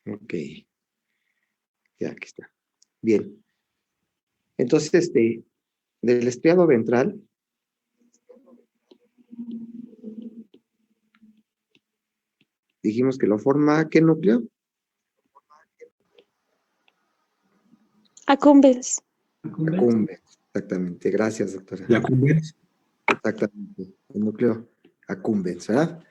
Ok, ya aquí está. Bien. Entonces, del estriado ventral, dijimos que lo forma, ¿qué núcleo? Accumbens. Accumbens, exactamente. Gracias, doctora. ¿De accumbens? Exactamente, el núcleo accumbens, ¿verdad?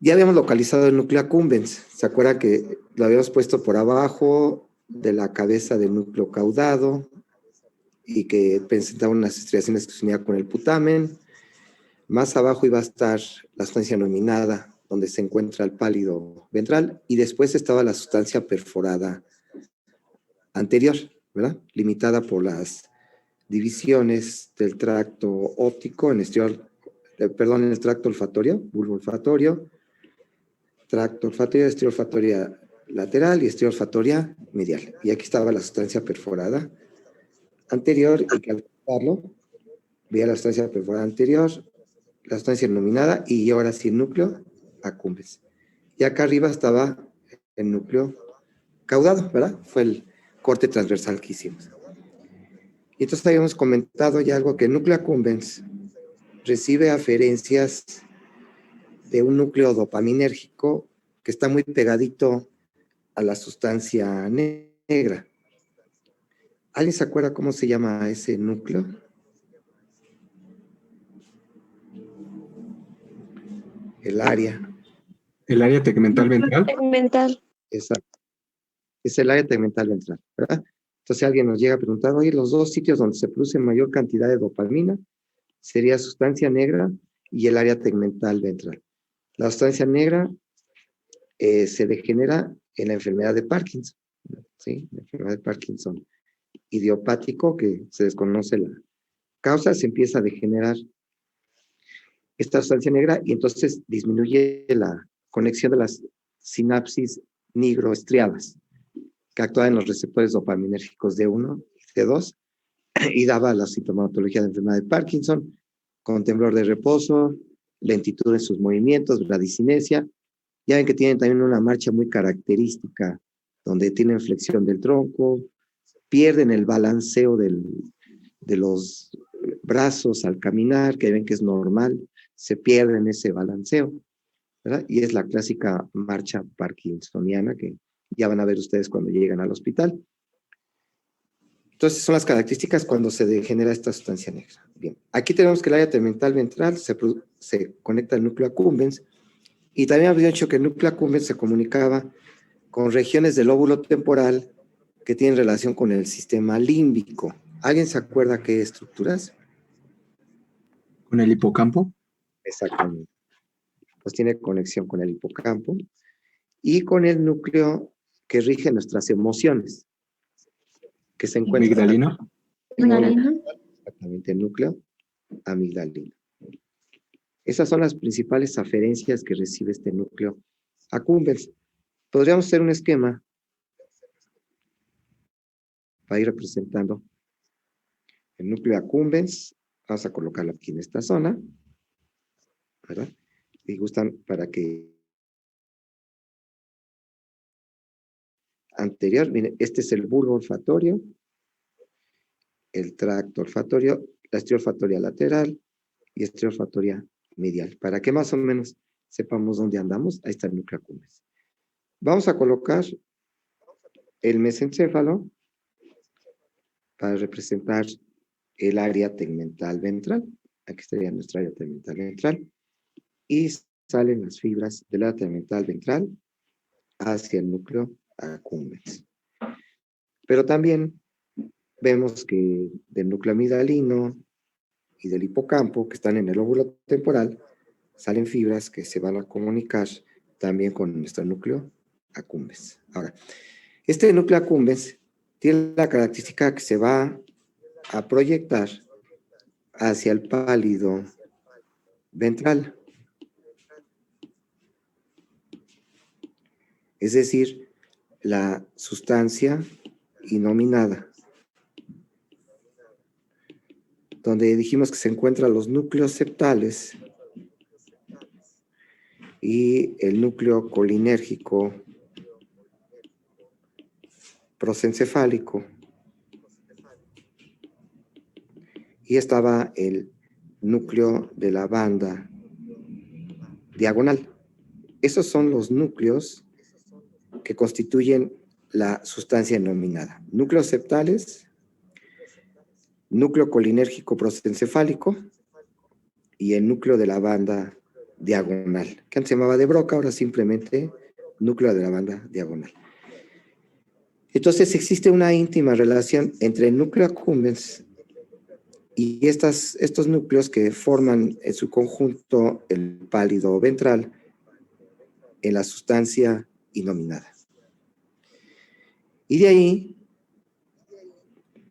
Ya habíamos localizado el núcleo accumbens. ¿Se acuerda que lo habíamos puesto por abajo de la cabeza del núcleo caudado y que presentaba unas estriaciones que se unían con el putamen? Más abajo iba a estar la sustancia nominada, donde se encuentra el pálido ventral, y después estaba la sustancia perforada anterior, ¿verdad? Limitada por las divisiones del tracto óptico en el tracto olfatorio, bulbo olfatorio, tracto olfatorio, estría olfatoria lateral y estría olfatoria medial. Y aquí estaba la sustancia perforada anterior, y que al cortarlo, veía la sustancia perforada anterior, la sustancia nominada, y ahora sí el núcleo accumbens. Y acá arriba estaba el núcleo caudado, ¿verdad? Fue el corte transversal que hicimos. Y entonces habíamos comentado ya algo, que el núcleo accumbens recibe aferencias de un núcleo dopaminérgico que está muy pegadito a la sustancia negra. ¿Alguien se acuerda cómo se llama ese núcleo? El área. ¿El área tegmental ventral? Segmental. Exacto. Es el área tegmental ventral, ¿verdad? Entonces alguien nos llega a preguntar, oye, los dos sitios donde se produce mayor cantidad de dopamina sería sustancia negra y el área tegmental ventral. La sustancia negra se degenera en la enfermedad de Parkinson, ¿sí? La enfermedad de Parkinson idiopático, que se desconoce la causa, se empieza a degenerar esta sustancia negra y entonces disminuye la conexión de las sinapsis nigroestriadas que actúan en los receptores dopaminérgicos D1 y D2 y daba la sintomatología de enfermedad de Parkinson, con temblor de reposo, lentitud en sus movimientos, bradicinesia. Ya ven que tienen también una marcha muy característica, donde tienen flexión del tronco, pierden el balanceo de los brazos al caminar, que ven que es normal, se pierden ese balanceo, ¿verdad? Y es la clásica marcha parkinsoniana que ya van a ver ustedes cuando llegan al hospital. Entonces son las características cuando se degenera esta sustancia negra. Bien, aquí tenemos que el área tegmental ventral se conecta al núcleo accumbens, y también había dicho que el núcleo accumbens se comunicaba con regiones del lóbulo temporal que tienen relación con el sistema límbico. ¿Alguien se acuerda qué estructuras? ¿Con el hipocampo? Exactamente. Pues tiene conexión con el hipocampo y con el núcleo que rige nuestras emociones, que se encuentra ¿Amigdalino? exactamente el núcleo amigdalino. Esas son las principales aferencias que recibe este núcleo accumbens. Podríamos hacer un esquema para ir representando el núcleo accumbens. Vamos a colocarlo aquí en esta zona, ¿verdad? Y gustan para que anterior, miren, este es el bulbo olfatorio, el tracto olfatorio, la estría olfatoria lateral y estría olfatoria medial. Para que más o menos sepamos dónde andamos, ahí está el núcleo accumbens. Vamos a colocar el mesencéfalo para representar el área tegmental ventral. Aquí estaría nuestra área tegmental ventral. Y salen las fibras del área tegmental ventral hacia el núcleo accumbens. Pero también vemos que del núcleo amigdalino y del hipocampo, que están en el lóbulo temporal, salen fibras que se van a comunicar también con nuestro núcleo accumbens. Ahora, este núcleo accumbens tiene la característica que se va a proyectar hacia el pálido ventral. Es decir, la sustancia innominada, donde dijimos que se encuentran los núcleos septales y el núcleo colinérgico prosencefálico y estaba el núcleo de la banda diagonal. Esos son los núcleos que constituyen la sustancia denominada. Núcleos septales, núcleo colinérgico prosencefálico y el núcleo de la banda diagonal, que antes se llamaba de Broca, ahora simplemente núcleo de la banda diagonal. Entonces existe una íntima relación entre el núcleo accumbens y estos núcleos que forman en su conjunto el pálido ventral en la sustancia innominada. Y de ahí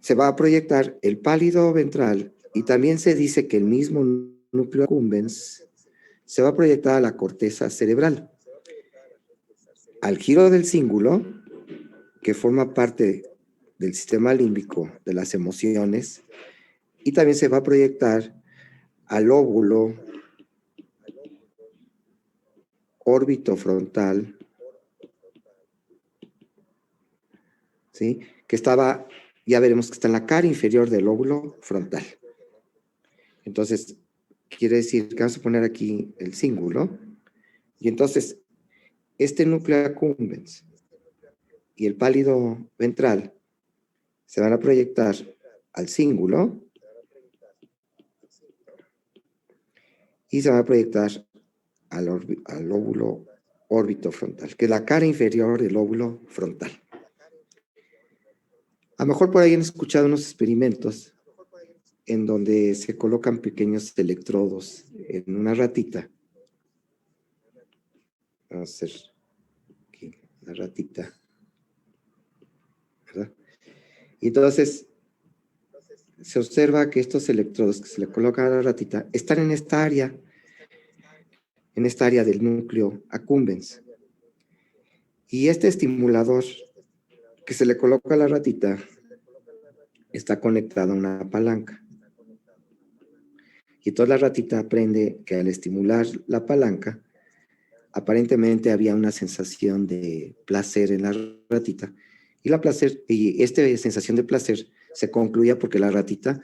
se va a proyectar el pálido ventral y también se dice que el mismo núcleo accumbens se va a proyectar a la corteza cerebral. Al giro del cíngulo, que forma parte del sistema límbico de las emociones, y también se va a proyectar al lóbulo orbitofrontal, ¿sí? Que estaba, ya veremos que está en la cara inferior del lóbulo frontal. Entonces, quiere decir que vamos a poner aquí el cíngulo, y entonces este núcleo accumbens y el pálido ventral se van a proyectar al cíngulo y se van a proyectar al lóbulo orbitofrontal, que es la cara inferior del lóbulo frontal. A lo mejor por ahí han escuchado unos experimentos en donde se colocan pequeños electrodos en una ratita. Vamos a hacer aquí la ratita, ¿verdad? Y entonces se observa que estos electrodos que se le colocan a la ratita están en esta área del núcleo accumbens. Y este estimulador que se le coloca a la ratita está conectado a una palanca. Y entonces la ratita aprende que al estimular la palanca, aparentemente había una sensación de placer en la ratita. Y esta sensación de placer se concluía porque la ratita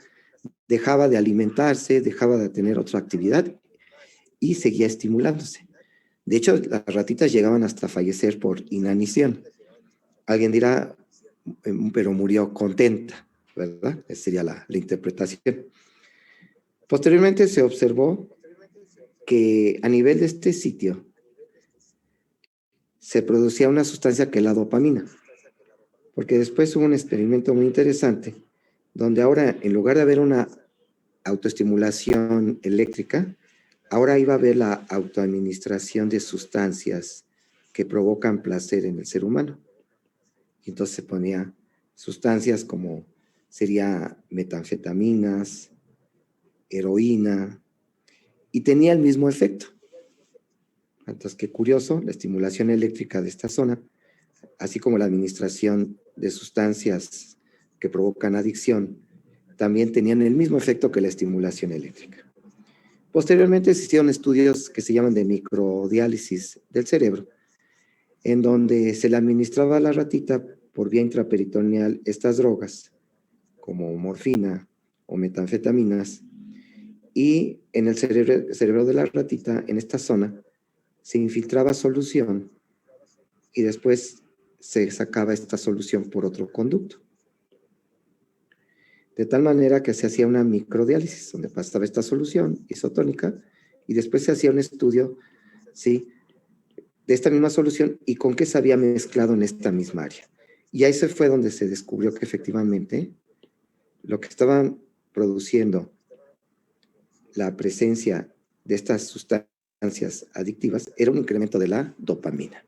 dejaba de alimentarse, dejaba de tener otra actividad y seguía estimulándose. De hecho, las ratitas llegaban hasta fallecer por inanición. Alguien dirá, pero murió contenta, ¿verdad? Esa sería la interpretación. Posteriormente se observó que a nivel de este sitio se producía una sustancia que es la dopamina, porque después hubo un experimento muy interesante donde ahora, en lugar de haber una autoestimulación eléctrica, ahora iba a haber la autoadministración de sustancias que provocan placer en el ser humano. Y entonces se ponía sustancias como sería metanfetaminas, heroína, y tenía el mismo efecto. Entonces, qué curioso, la estimulación eléctrica de esta zona, así como la administración de sustancias que provocan adicción, también tenían el mismo efecto que la estimulación eléctrica. Posteriormente se hicieron estudios que se llaman de microdiálisis del cerebro, en donde se le administraba a la ratita por vía intraperitoneal estas drogas, como morfina o metanfetaminas, y en el cerebro de la ratita, en esta zona, se infiltraba solución y después se sacaba esta solución por otro conducto. De tal manera que se hacía una microdiálisis, donde pasaba esta solución isotónica, y después se hacía un estudio, ¿sí?, de esta misma solución y con qué se había mezclado en esta misma área. Y ahí se fue donde se descubrió que efectivamente lo que estaban produciendo la presencia de estas sustancias adictivas era un incremento de la dopamina.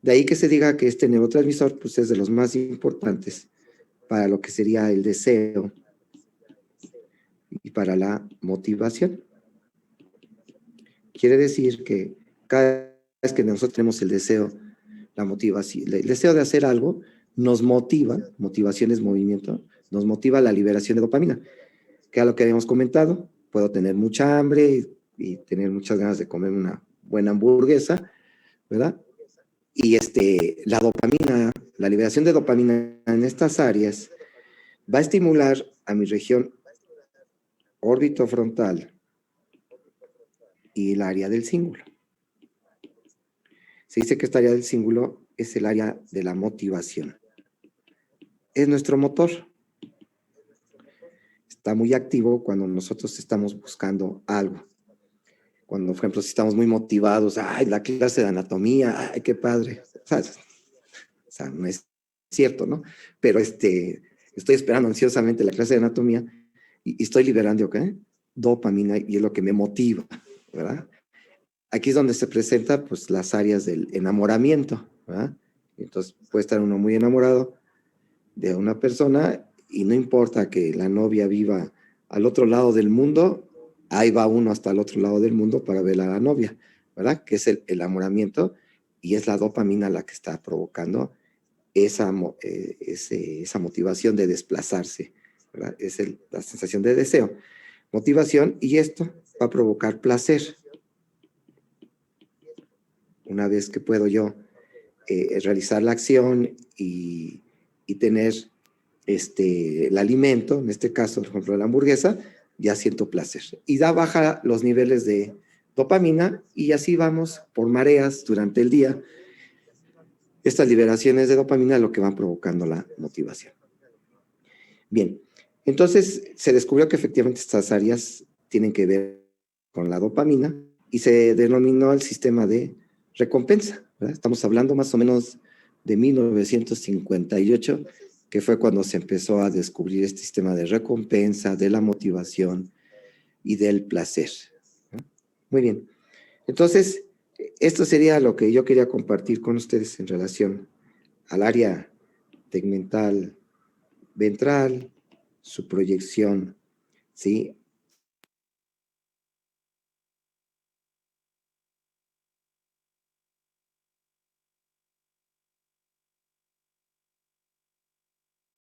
De ahí que se diga que este neurotransmisor pues, es de los más importantes para lo que sería el deseo y para la motivación. Quiere decir que cada vez que nosotros tenemos el deseo, la motivación, el deseo de hacer algo, nos motiva, motivación es movimiento, nos motiva la liberación de dopamina, que a lo que habíamos comentado, puedo tener mucha hambre y tener muchas ganas de comer una buena hamburguesa, ¿verdad? Y la dopamina la liberación de dopamina en estas áreas va a estimular a mi región orbitofrontal y el área del cíngulo. Se dice que esta área del cíngulo es el área de la motivación. Es nuestro motor. Está muy activo cuando nosotros estamos buscando algo. Cuando, por ejemplo, si estamos muy motivados, ¡ay, la clase de anatomía! ¡Ay, qué padre! O sea, no es cierto, ¿no? Pero estoy esperando ansiosamente la clase de anatomía y estoy liberando, ¿qué? Dopamina, y es lo que me motiva, ¿verdad? Aquí es donde se presentan, pues, las áreas del enamoramiento, ¿verdad? Entonces, puede estar uno muy enamorado de una persona y no importa que la novia viva al otro lado del mundo, ahí va uno hasta el otro lado del mundo para ver a la novia, ¿verdad? Que es el enamoramiento, y es la dopamina la que está provocando esa motivación de desplazarse, ¿verdad? Es la sensación de deseo, motivación, y esto va a provocar placer. Una vez que puedo yo realizar la acción y tener el alimento, en este caso, por ejemplo, la hamburguesa, ya siento placer. Y da baja los niveles de dopamina y así vamos por mareas durante el día. Estas liberaciones de dopamina es lo que van provocando la motivación. Bien, entonces se descubrió que efectivamente estas áreas tienen que ver con la dopamina y se denominó el sistema de recompensa, ¿verdad? Estamos hablando más o menos de 1958, que fue cuando se empezó a descubrir este sistema de recompensa, de la motivación y del placer. Muy bien. Entonces, esto sería lo que yo quería compartir con ustedes en relación al área tegmental ventral, su proyección, ¿sí?,